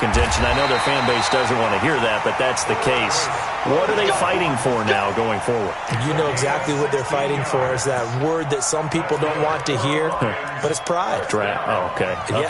contention. I know their fan base doesn't want to hear that, but that's the case. What are they fighting for now going forward? You know exactly what they're fighting for. Is that word that some people don't want to hear, but it's pride. Draft. Oh, okay. Yeah.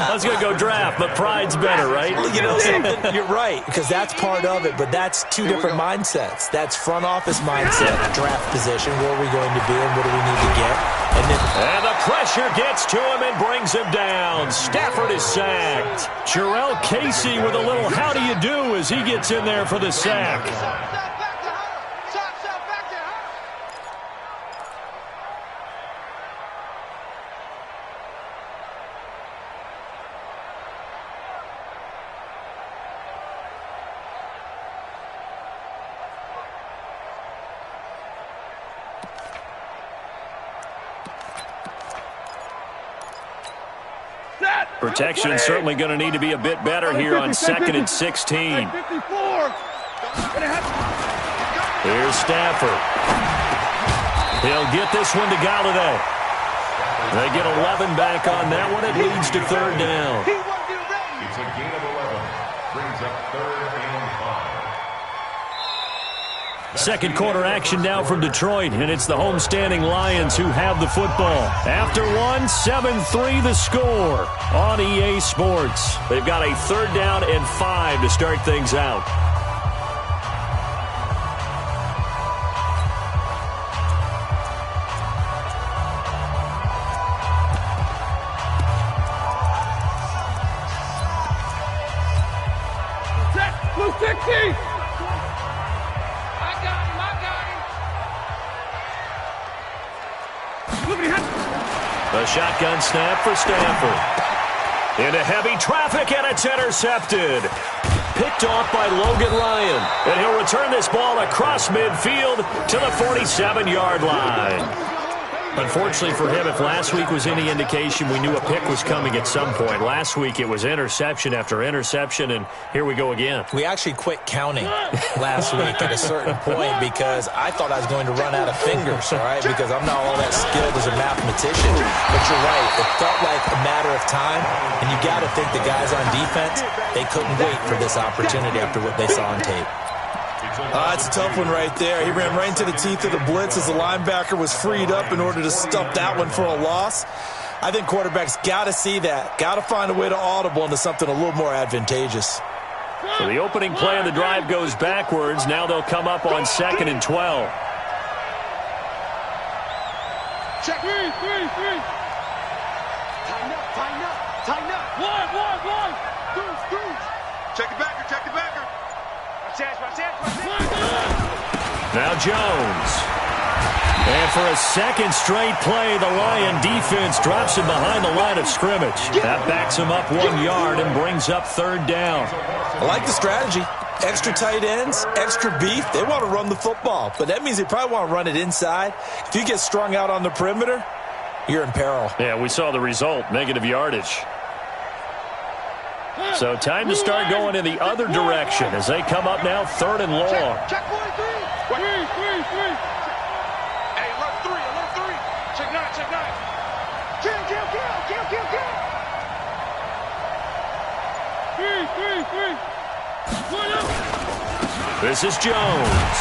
I was going to go draft, but pride's better, right? You know something? You're right, because that's part of it, but that's two different mindsets. That's front office mindset, draft position, where are we going to be and what do we need to get? And the pressure gets to him and brings him down. Stafford is sacked. Jarrell Casey with a little how do you do as he gets in there for the sack. Protection certainly going to need to be a bit better here on 2nd and 16. Here's Stafford. He'll get this one to Galladay. They get 11 back on that one. It leads to 3rd down. It's a gain of 11. Brings up 3rd and 5. Second quarter action now from Detroit, and it's the homestanding Lions who have the football. After one, 7-3 the score on EA Sports. They've got a 3rd down and 5 to start things out. Blue 60! A shotgun snap for Stafford. Into heavy traffic, and it's intercepted. Picked off by Logan Lyon. And he'll return this ball across midfield to the 47-yard line. Unfortunately for him, if last week was any indication, we knew a pick was coming at some point. Last week it was interception after interception, and here we go again. We actually quit counting last week at a certain point because I thought I was going to run out of fingers, all right, because I'm not all that skilled as a mathematician. But you're right. It felt like a matter of time, and you got to think the guys on defense, they couldn't wait for this opportunity after what they saw on tape. It's a tough one right there. He ran right into the teeth of the blitz as the linebacker was freed up in order to stuff that one for a loss. I think quarterbacks got to see that. Got to find a way to audible into something a little more advantageous. So the opening play of the drive goes backwards. Now they'll come up on 2nd and 12. Check. Three. Tighten up. One. Two. Check the backer. Now Jones. And for a second straight play, the Lion defense drops him behind the line of scrimmage. That backs him up 1 yard and brings up 3rd down. I like the strategy. Extra tight ends, extra beef. They want to run the football, but that means they probably want to run it inside. If you get strung out on the perimeter, you're in peril. Yeah, we saw the result, negative yardage. So time to start going in the other direction as they come up now 3rd and long. Check 43. Three. Hey, alert 3. Check 9. Kill. Three. This is Jones.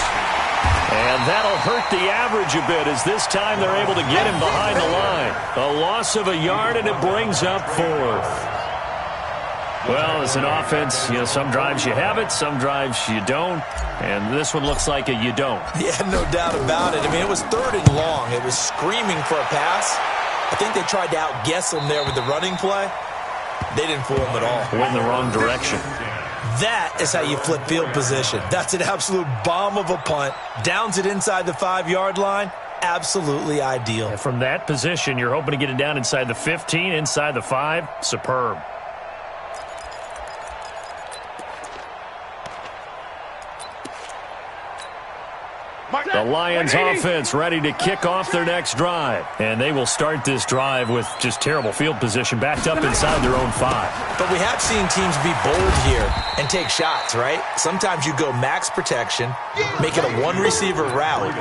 And that'll hurt the average a bit as this time they're able to get him behind the line. A loss of a yard, and it brings up 4th. Well, as an offense, some drives you have it, some drives you don't. And this one looks like a you don't. Yeah, no doubt about it. I mean, it was 3rd and long. It was screaming for a pass. I think they tried to outguess him there with the running play. They didn't fool him at all. Went in the wrong direction. That is how you flip field position. That's an absolute bomb of a punt. Downs it inside the 5-yard line. Absolutely ideal. And from that position, you're hoping to get it down inside the 15, inside the 5. Superb. The Lions offense ready to kick off their next drive. And they will start this drive with just terrible field position backed up inside their own 5. But we have seen teams be bold here and take shots, right? Sometimes you go max protection, make it a 1-receiver route,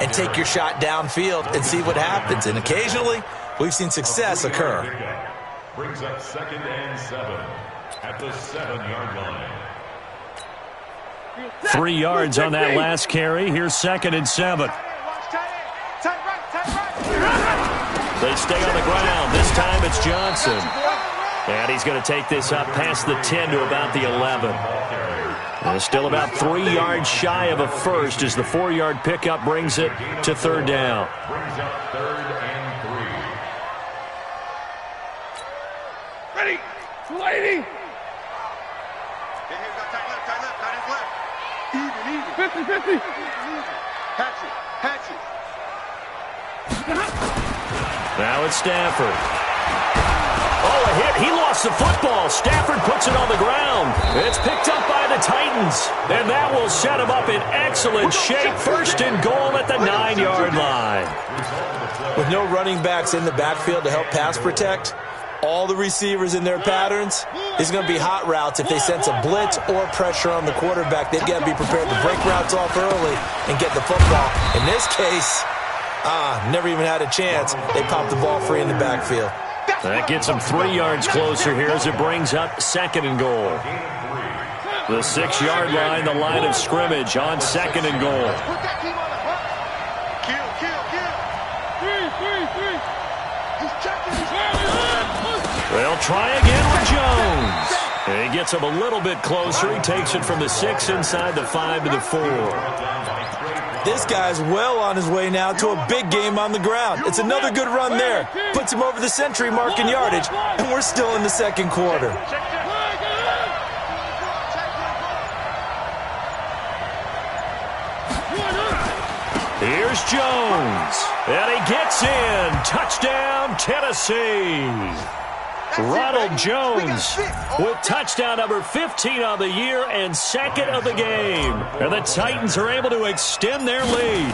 and take your shot downfield and see what happens. And occasionally, we've seen success occur. Brings up 2nd and 7. at the 7-yard line. 3 yards on that last carry. Here's 2nd and 7. They stay on the ground. This time it's Johnson. And he's going to take this up past the 10 to about the 11. And still about 3 yards shy of a first as the 4-yard pickup brings it to 3rd down. Brings up 3rd and 3. Ready. Lady. Even. 50. Hatch it. Now it's Stafford. Oh, a hit. He lost the football. Stafford puts it on the ground. It's picked up by the Titans. And that will set him up in excellent shape. 1st and goal at the 9-yard line. With no running backs in the backfield to help pass protect, all the receivers in their patterns, it's going to be hot routes. If they sense a blitz or pressure on the quarterback, they've got to be prepared to break routes off early and get the football. In this case, never even had a chance. They popped the ball free in the backfield. That gets him 3 yards closer here as it brings up 2nd and goal. The 6-yard line, the line of scrimmage on 2nd and goal. Kill. 3. They'll try again with Jones. And he gets him a little bit closer. He takes it from the 6 inside the 5 to the 4. This guy's well on his way now to a big game on the ground. It's another good run there. Puts him over the century mark in yardage, and we're still in the 2nd quarter. Here's Jones. And he gets in. Touchdown, Tennessee. Ronald Jones with touchdown number 15 on the year and 2nd of the game. And the Titans are able to extend their lead.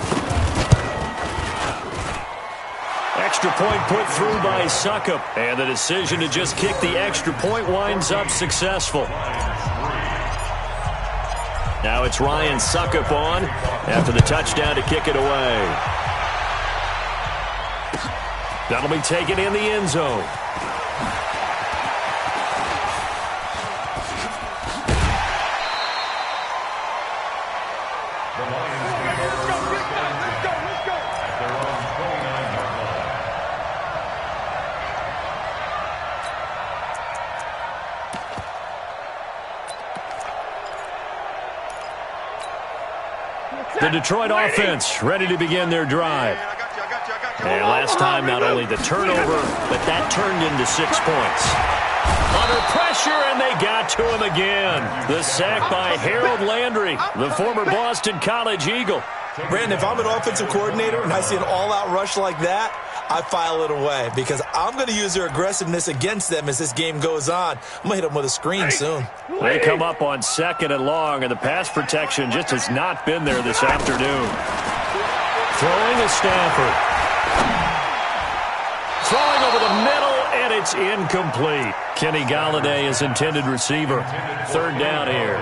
Extra point put through by Succop. And the decision to just kick the extra point winds up successful. Now it's Ryan Succop on after the touchdown to kick it away. That'll be taken in the end zone. The Detroit offense ready to begin their drive. And last time, not only the turnover, but that turned into 6 points. Under pressure, and they got to him again. The sack by Harold Landry, the former Boston College Eagle. Brandon, if I'm an offensive coordinator and I see an all-out rush like that, I file it away because I'm going to use their aggressiveness against them as this game goes on. I'm going to hit them with a screen soon. They come up on 2nd and long, and the pass protection just has not been there this afternoon. Throwing is Stafford. Throwing over the middle, and it's incomplete. Kenny Golladay is intended receiver. 3rd down here.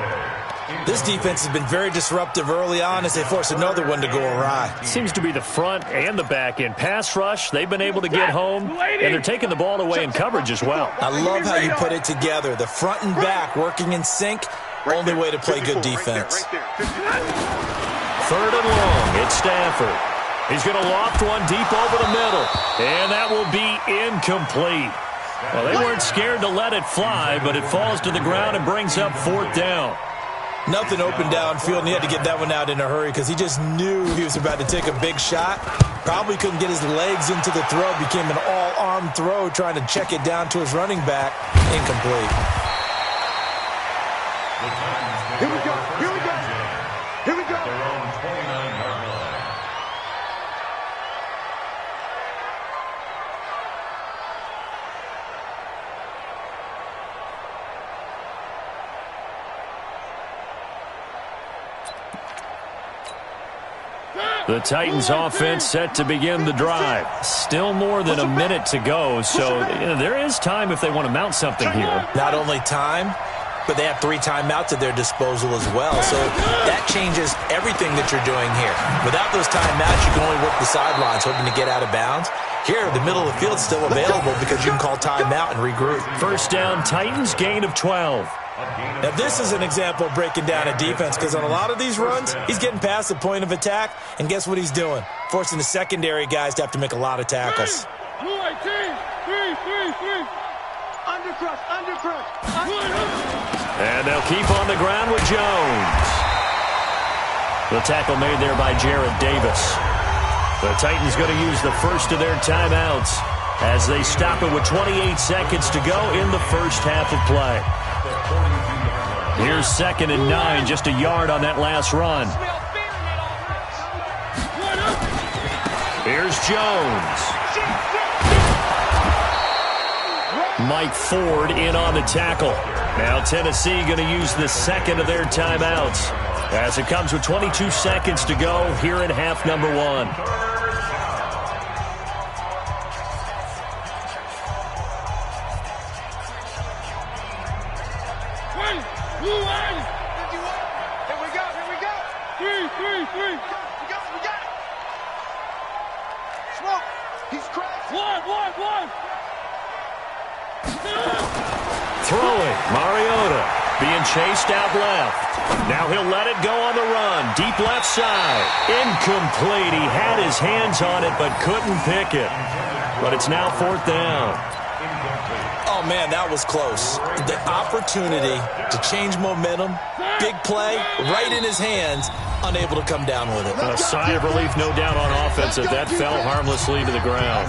This defense has been very disruptive early on as they force another one to go awry. Seems to be the front and the back end. Pass rush, they've been able to get home, and they're taking the ball away in coverage as well. I love how you put it together. The front and back working in sync, only way to play good defense. 3rd and long, it's Stafford. He's going to loft one deep over the middle, and that will be incomplete. Well, they weren't scared to let it fly, but it falls to the ground and brings up 4th down. Nothing open downfield, and he had to get that one out in a hurry because he just knew he was about to take a big shot. Probably couldn't get his legs into the throw. Became an all-arm throw trying to check it down to his running back. Incomplete. Here we go. Their own 29-yard line. The Titans offense set to begin the drive. Still more than a minute to go, so there is time if they want to mount something here. Not only time, but they have 3 timeouts at their disposal as well. So that changes everything that you're doing here. Without those timeouts, you can only work the sidelines, hoping to get out of bounds. Here, the middle of the field's still available because you can call timeout and regroup. First down, Titans, gain of 12. Now, this is an example of breaking down a defense because on a lot of these runs, he's getting past the point of attack, and guess what he's doing? Forcing the secondary guys to have to make a lot of tackles. And they'll keep on the ground with Jones. The tackle made there by Jarrett Davis. The Titans going to use the first of their timeouts as they stop it with 28 seconds to go in the first half of play. Here's 2nd and 9, just a yard on that last run. Here's Jones. Mike Ford in on the tackle. Now Tennessee going to use the second of their timeouts as it comes with 22 seconds to go here in half number 1. Throwing, Mariota being chased out left. Now he'll let it go on the run. Deep left side. Incomplete. He had his hands on it but couldn't pick it. But it's now 4th down. Oh, man, that was close. The opportunity to change momentum, big play, right in his hands, unable to come down with it. A sigh of relief, no doubt, on offense as that fell harmlessly to the ground.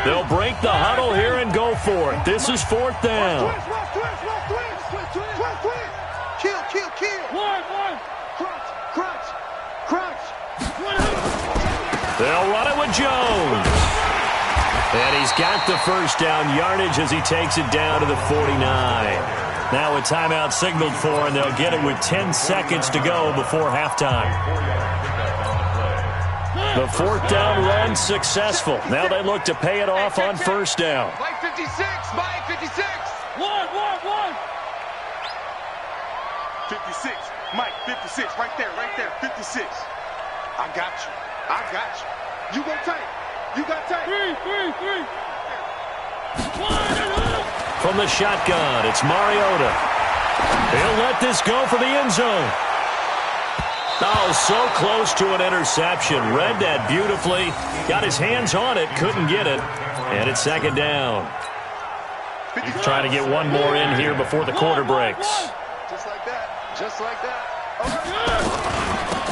They'll break the huddle here and go for it. This is 4th down. They'll run it with Jones. And he's got the first down yardage as he takes it down to the 49. Now a timeout signaled for, and they'll get it with 10 seconds to go before halftime. The 4th down run successful. Now they look to pay it off on first down. Mike 56, Mike 56. 56, Mike 56, right there, 56. I got you. You go tight. You got tight. Three. From the shotgun, it's Mariota. He'll let this go for the end zone. Oh, so close to an interception. Read that beautifully. Got his hands on it, couldn't get it. And it's 2nd down. Trying to get one more in here before the quarter breaks. Just like that.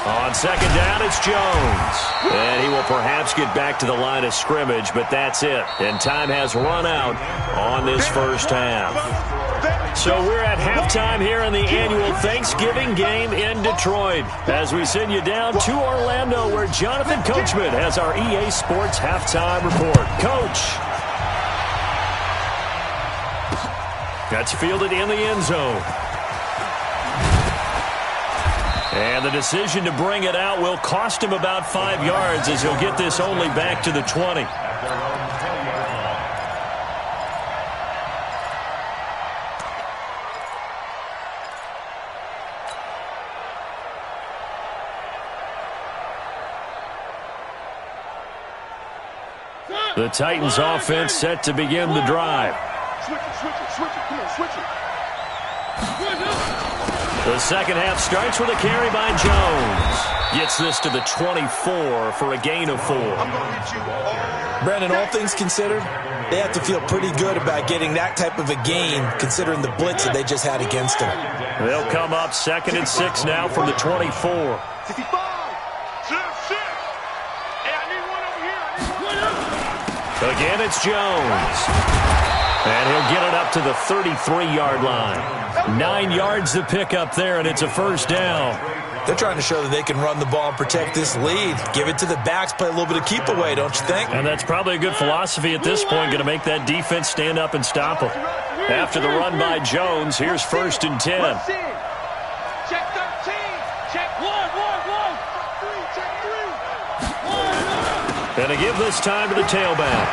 On 2nd down, it's Jones. And he will perhaps get back to the line of scrimmage, but that's it. And time has run out on this first half. So we're at halftime here in the annual Thanksgiving game in Detroit as we send you down to Orlando where Jonathan Coachman has our EA Sports halftime report. Coach. That's fielded in the end zone. And the decision to bring it out will cost him about 5 yards as he'll get this only back to the 20. The Titans offense set to begin the drive. Switch it. Come on, switch it. The second half starts with a carry by Jones. Gets this to the 24 for a gain of 4. I'm going to get you. Brandon, all things considered, they have to feel pretty good about getting that type of a gain considering the blitz that they just had against them. They'll come up 2nd and 6 now from the 24. 65. Hey, I need one over here. Again, it's Jones. And he'll get it up to the 33-yard line. 9 yards to pick up there, and it's a first down. They're trying to show that they can run the ball and protect this lead. Give it to the backs, play a little bit of keep away, don't you think? And that's probably a good philosophy at this point, going to make that defense stand up and stop them. After the run by Jones, here's 1st and 10. Check 13. Check 1. And to give this time to the tailback.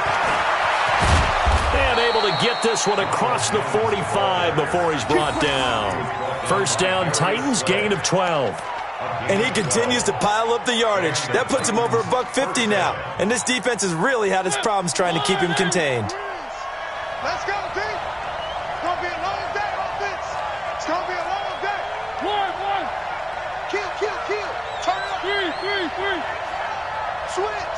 And able to get this one across the 45 before he's brought down. First down, Titans, gain of 12. And he continues to pile up the yardage. That puts him over $150 now. And this defense has really had its problems trying to keep him contained. Let's go, D. It's going to be a long day, offense. It's going to be a long day. One. Kill. Turn it up. Three. Switch.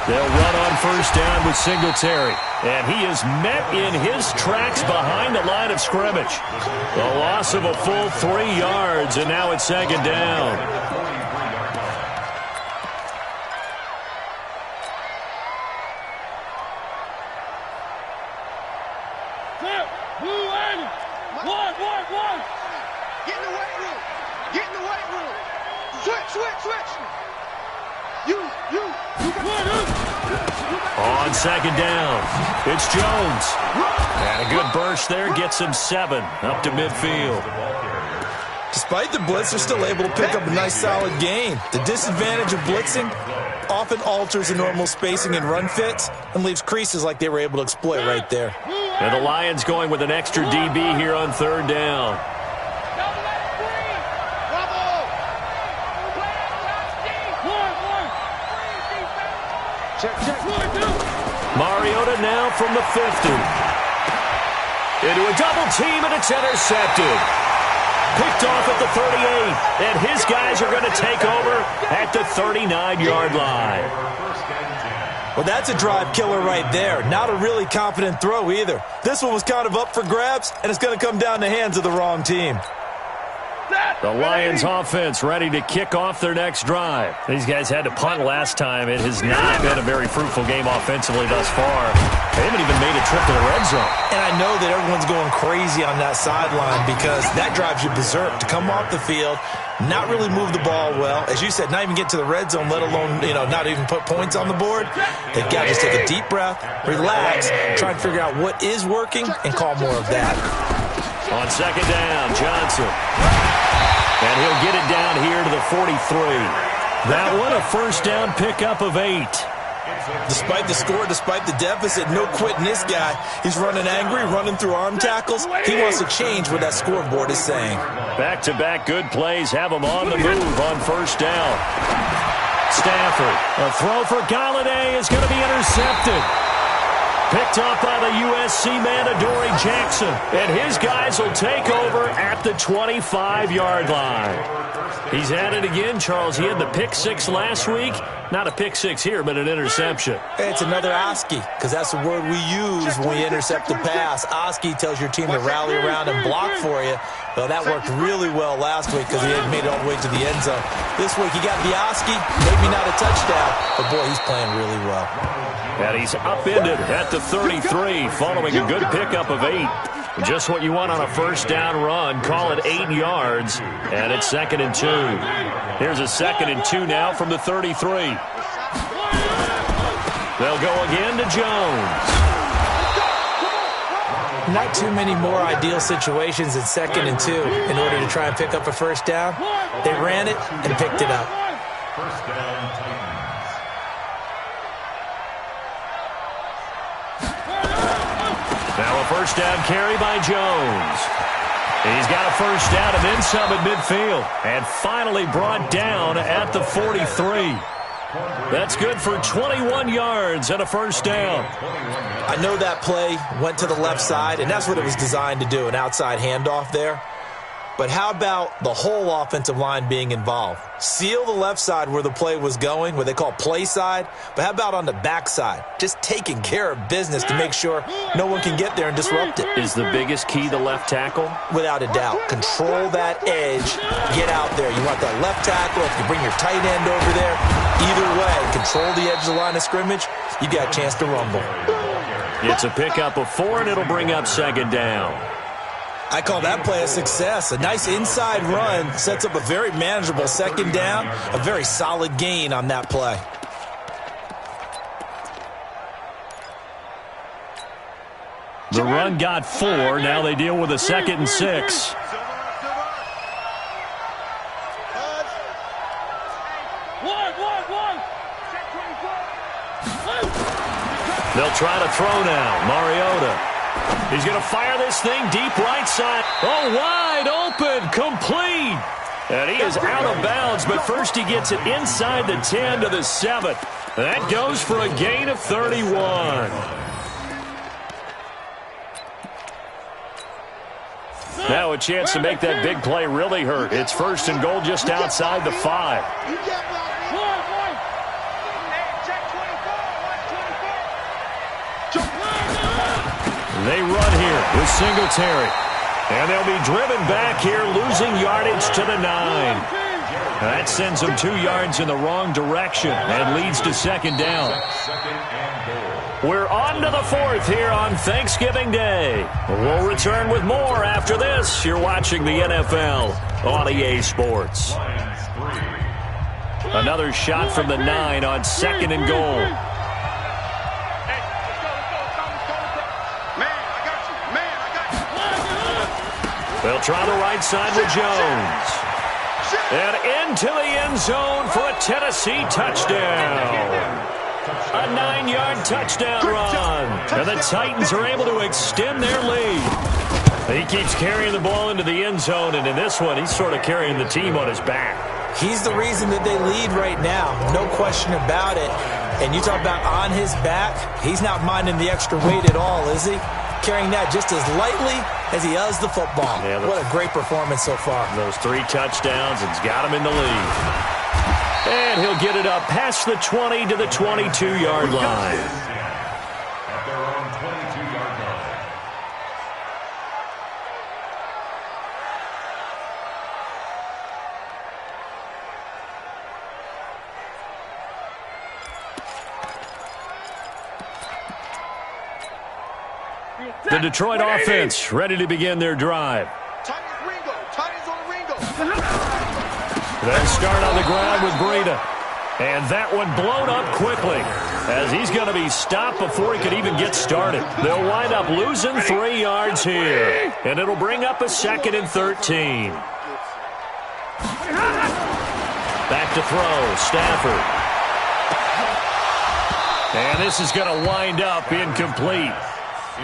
They'll run on first down with Singletary. And he is met in his tracks behind the line of scrimmage. A loss of a full 3 yards, and now it's second down. One. Get in the weight room. Switch. You On second down, it's Jones. And a good burst there gets him 7 up to midfield. Despite the blitz, they're still able to pick up a nice solid gain. The disadvantage of blitzing often alters the normal spacing and run fits and leaves creases like they were able to exploit right there. And the Lions going with an extra DB here on third down. Mariota now from the 50. Into a double team, and it's intercepted. Picked off at the 38, and his guys are going to take over at the 39-yard line. Well, that's a drive killer right there. Not a really confident throw either. This one was kind of up for grabs, and it's going to come down the hands of the wrong team. The Lions offense ready to kick off their next drive. These guys had to punt last time. It has not been a very fruitful game offensively thus far. They haven't even made a trip to the red zone. And I know that everyone's going crazy on that sideline because that drives you berserk to come off the field, not really move the ball well. As you said, not even get to the red zone, let alone, not even put points on the board. They've got to just take a deep breath, relax, try and figure out what is working, and call more of that. On second down, Johnson. And he'll get it down here to the 43. That one, a first down pickup of 8. Despite the score, despite the deficit, no quitting this guy. He's running angry, running through arm tackles. He wants to change what that scoreboard is saying. Back-to-back good plays have him on the move on first down. Stafford, a throw for Galladay is going to be intercepted. Picked up by the USC man, Adoree Jackson. And his guys will take over at the 25-yard line. He's at it again, Charles. He had the pick 6 last week. Not a pick 6 here, but an interception. It's another OSCE, because that's the word we use when we intercept the pass. OSCE tells your team to rally around and block for you. Well, that worked really well last week because he had made it all the way to the end zone. This week he got the OSCE, maybe not a touchdown, but boy, he's playing really well. And he's upended at the 33 following a good pickup of 8. Just what you want on a first down run. Call it 8 yards, and it's 2nd and 2. Here's a 2nd and 2 now from the 33. They'll go again to Jones. Not too many more ideal situations in 2nd and 2 in order to try and pick up a first down. They ran it and picked it up. First down, Titans. Now a first down carry by Jones. He's got a first down and then some at midfield. And finally brought down at the 43. That's good for 21 yards and a first down. I know that play went to the left side, and that's what it was designed to do, an outside handoff there. But how about the whole offensive line being involved? Seal the left side where the play was going, what they call play side. But how about on the back side? Just taking care of business to make sure no one can get there and disrupt it. Is the biggest key the left tackle? Without a doubt. Control that edge. Get out there. You want that left tackle. If you bring your tight end over there, either way, control the edge of the line of scrimmage, you got a chance to rumble. It's a pickup of 4, and it'll bring up 2nd down. I call that play a success. A nice inside run sets up a very manageable 2nd down, a very solid gain on that play. The run got 4. Now they deal with a 2nd and 6. One. They'll try to throw now. Mariota. He's going to fire this thing deep right side. Oh, wide open. Complete. And he is out of bounds, but first he gets it inside the 10 to the 7. That goes for a gain of 31. Now a chance to make that big play really hurt. It's first and goal just outside the 5. They run here with Singletary. And they'll be driven back here, losing yardage to the 9. That sends them 2 yards in the wrong direction and leads to second down. We're on to the 4th here on Thanksgiving Day. We'll return with more after this. You're watching the NFL on EA Sports. Another shot from the 9 on second and goal. They'll try the right side with Jones. And into the end zone for a Tennessee touchdown. A 9-yard touchdown run. And the Titans are able to extend their lead. He keeps carrying the ball into the end zone, and in this one, he's sort of carrying the team on his back. He's the reason that they lead right now. No question about it. And you talk about on his back, he's not minding the extra weight at all, is he? Carrying that just as lightly as he does the football. Yeah, what a great performance so far. Those 3 touchdowns, it's got him in the lead. And he'll get it up past the 20 to the 22-yard line. At their own 22-yard line. The Detroit offense ready to begin their drive. Titans on the Ringo. They start on the ground with Breida. And that one blown up quickly as he's going to be stopped before he could even get started. They'll wind up losing 3 yards here. And it'll bring up a 2nd and 13. Back to throw. Stafford. And this is going to wind up incomplete.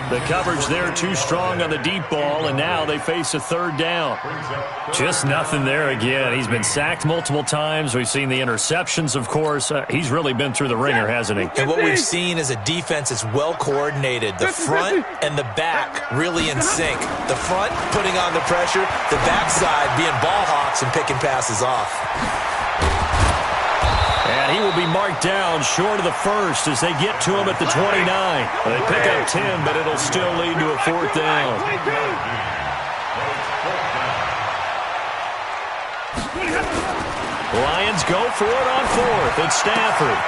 The coverage there too strong on the deep ball, and now they face a 3rd down. Just nothing there again. He's been sacked multiple times. We've seen the interceptions, of course. He's really been through the ringer, hasn't he? And what we've seen is a defense that's well coordinated. The front and the back really in sync. The front putting on the pressure, the backside being ball hawks and picking passes off. And he will be marked down short of the 1st as they get to him at the 29. They pick up 10, but it'll still lead to a 4th down. Lions go for it on 4th. It's Stafford.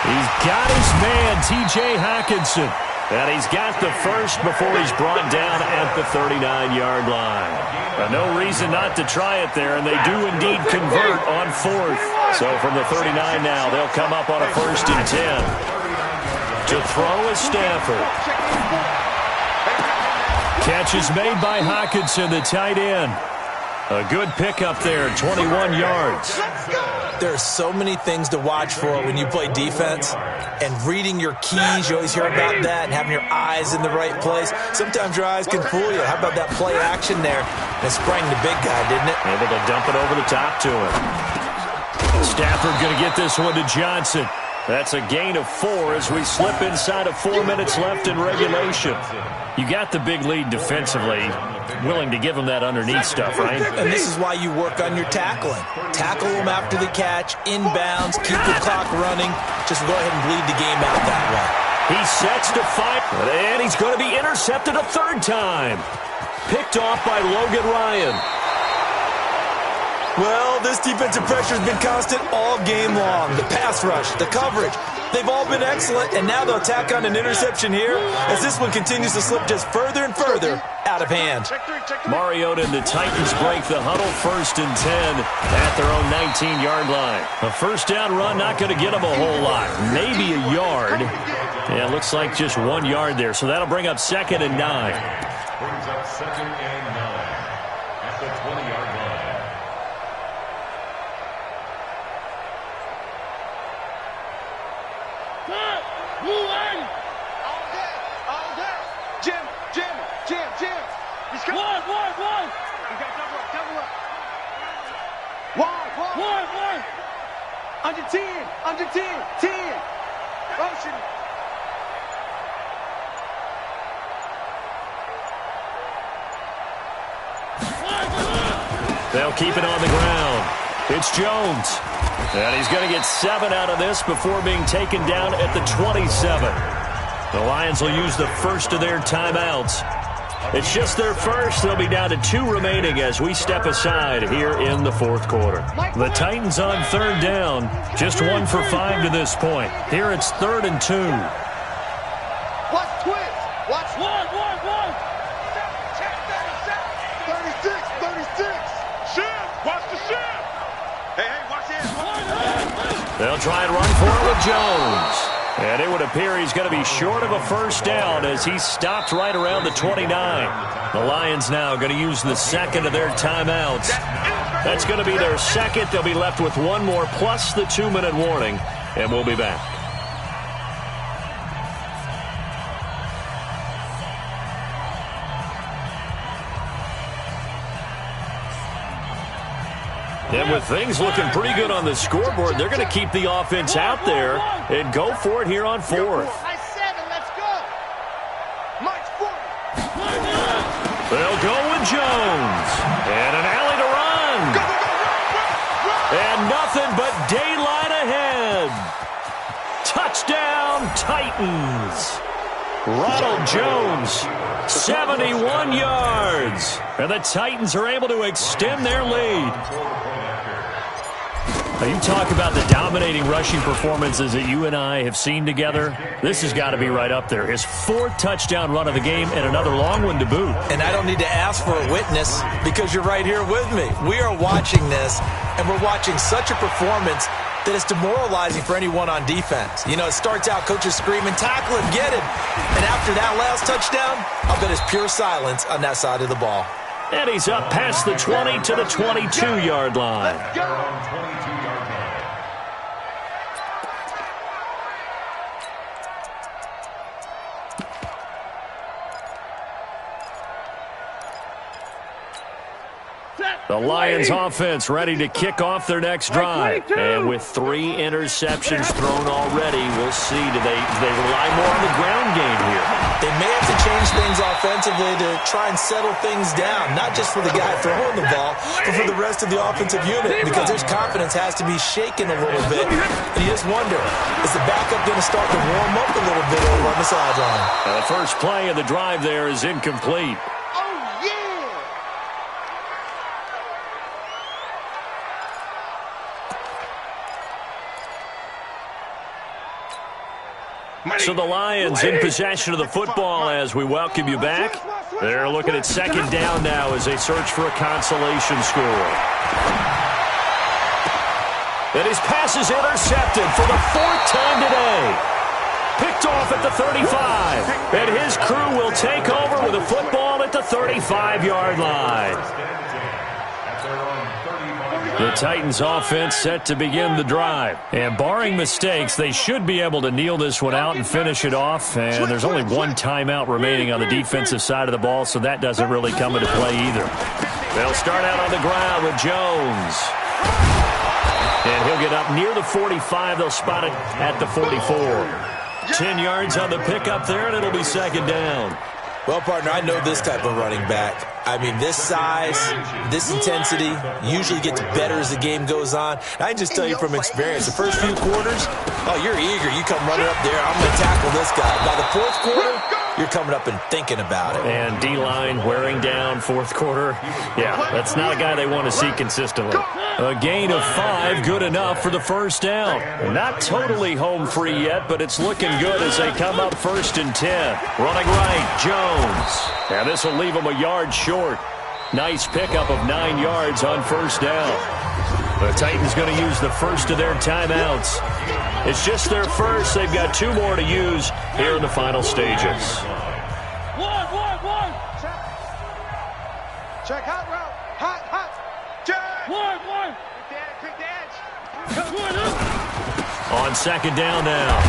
He's got his man, T.J. Hockenson. And he's got the 1st before he's brought down at the 39-yard line. No reason not to try it there, and they do indeed convert on 4th. So from the 39 now, they'll come up on a 1st and 10. To throw is Stafford. Catch is made by Hockenson, the tight end. A good pickup there, 21 yards. There are so many things to watch for when you play defense. And reading your keys, you always hear about that, and having your eyes in the right place. Sometimes your eyes can fool you. How about that play action there? It sprang the big guy, didn't it? Able to dump it over the top to him. Stafford going to get this one to Johnson. That's a gain of 4 as we slip inside of 4 minutes left in regulation. You got the big lead defensively. Willing to give him that underneath stuff, right? And this is why you work on your tackling. Tackle them after the catch, inbounds, keep the clock running. Just go ahead and bleed the game out that way. He sets to fight, and he's going to be intercepted a 3rd time. Picked off by Logan Ryan. Well, this defensive pressure has been constant all game long. The pass rush, the coverage, they've all been excellent, and now they'll tack on an interception here as this one continues to slip just further and further out of hand. Mariota and the Titans break the huddle 1st and 10 at their own 19-yard line. A 1st down run not going to get them a whole lot. Maybe a yard. Yeah, it looks like just 1 yard there, so that'll bring up 2nd and 9. Brings up 2nd and 9 at the 20-yard line. He's coming. One. You got double up. One. Under 10. 10. Motion. They'll keep it on the ground. It's Jones. And he's going to get 7 out of this before being taken down at the 27. The Lions will use the first of their timeouts. It's just their first. They'll be down to 2 remaining as we step aside here in the fourth quarter. The Titans on third down. Just 1 for 5 to this point. Here it's 3rd and 2. Watch twist. Watch one. 36. Shift. Watch the shift. Hey, watch this. They'll try and run for it with Jones. And it would appear he's going to be short of a first down as he stopped right around the 29. The Lions now going to use the second of their timeouts. That's going to be their second. They'll be left with 1 more plus the 2-minute warning, and we'll be back. And with things looking pretty good on the scoreboard, they're going to keep the offense out there and go for it here on 4th. I said it, let's go. March 40. They'll go with Jones. And an alley to run. And nothing but daylight ahead. Touchdown, Titans. Ronald Jones, 71 yards. And the Titans are able to extend their lead. Now, you talk about the dominating rushing performances that you and I have seen together. This has got to be right up there. His 4th touchdown run of the game and another long one to boot. And I don't need to ask for a witness because you're right here with me. We are watching this, and we're watching such a performance that it's demoralizing for anyone on defense. You know, it starts out, coaches screaming, tackle him, get him. And after that last touchdown, I'll bet it's pure silence on that side of the ball. And he's up past the 20 to the 22-yard line. The Lions offense ready to kick off their next drive. And with 3 interceptions thrown already, we'll see. Do they rely more on the ground game here? They may have to change things offensively to try and settle things down, not just for the guy throwing the ball, but for the rest of the offensive unit, because their confidence has to be shaken a little bit. And you just wonder, is the backup going to start to warm up a little bit over on the sideline? The first play of the drive there is incomplete. So the Lions in possession of the football as we welcome you back. They're looking at 2nd down now as they search for a consolation score. And his pass is intercepted for the 4th time today. Picked off at the 35. And his crew will take over with a football at the 35-yard line. The Titans offense set to begin the drive. And barring mistakes, they should be able to kneel this one out and finish it off. And there's only 1 timeout remaining on the defensive side of the ball, so that doesn't really come into play either. They'll start out on the ground with Jones. And he'll get up near the 45. They'll spot it at the 44. 10 yards on the pickup there, and it'll be 2nd down. Well, partner, I know this type of running back. I mean, this size, this intensity usually gets better as the game goes on. And I can just tell you from experience, the first few quarters, oh, you're eager. You come running up there, I'm going to tackle this guy. By the 4th quarter, you're coming up and thinking about it. And D-line wearing down 4th quarter. Yeah, that's not a guy they want to see consistently. A gain of 5, good enough for the first down. Not totally home free yet, but it's looking good as they come up 1st and 10. Running right, Jones. Now this will leave him a yard short. Nice pickup of 9 yards on 1st down. The Titans going to use the first of their timeouts. It's just their first. They've got 2 more to use here in the final stages. One. Check hot route. Hot. Check. One. Quick dash. On 2nd down now,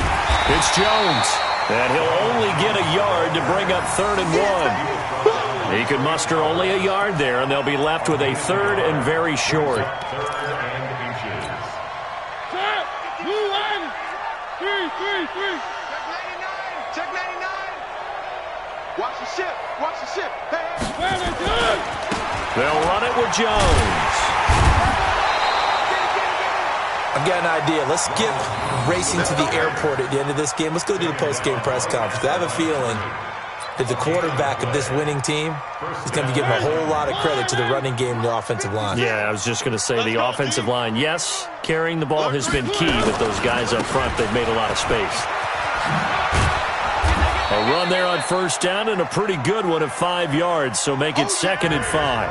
it's Jones. And he'll only get a yard to bring up 3rd and 1. He could muster only a yard there, and they'll be left with a 3rd and very short. 3rd and inches. Check 99. Watch the ship. Watch the ship. Hey. They'll run it with Jones. I've got an idea. Let's skip racing to the airport at the end of this game. Let's go to the post-game press conference. I have a feeling that the quarterback of this winning team is going to be giving a whole lot of credit to the running game and the offensive line. Yeah, I was just going to say the offensive line. Yes, carrying the ball has been key with those guys up front. They've made a lot of space. A run there on 1st down and a pretty good one of 5 yards, so make it 2nd and 5.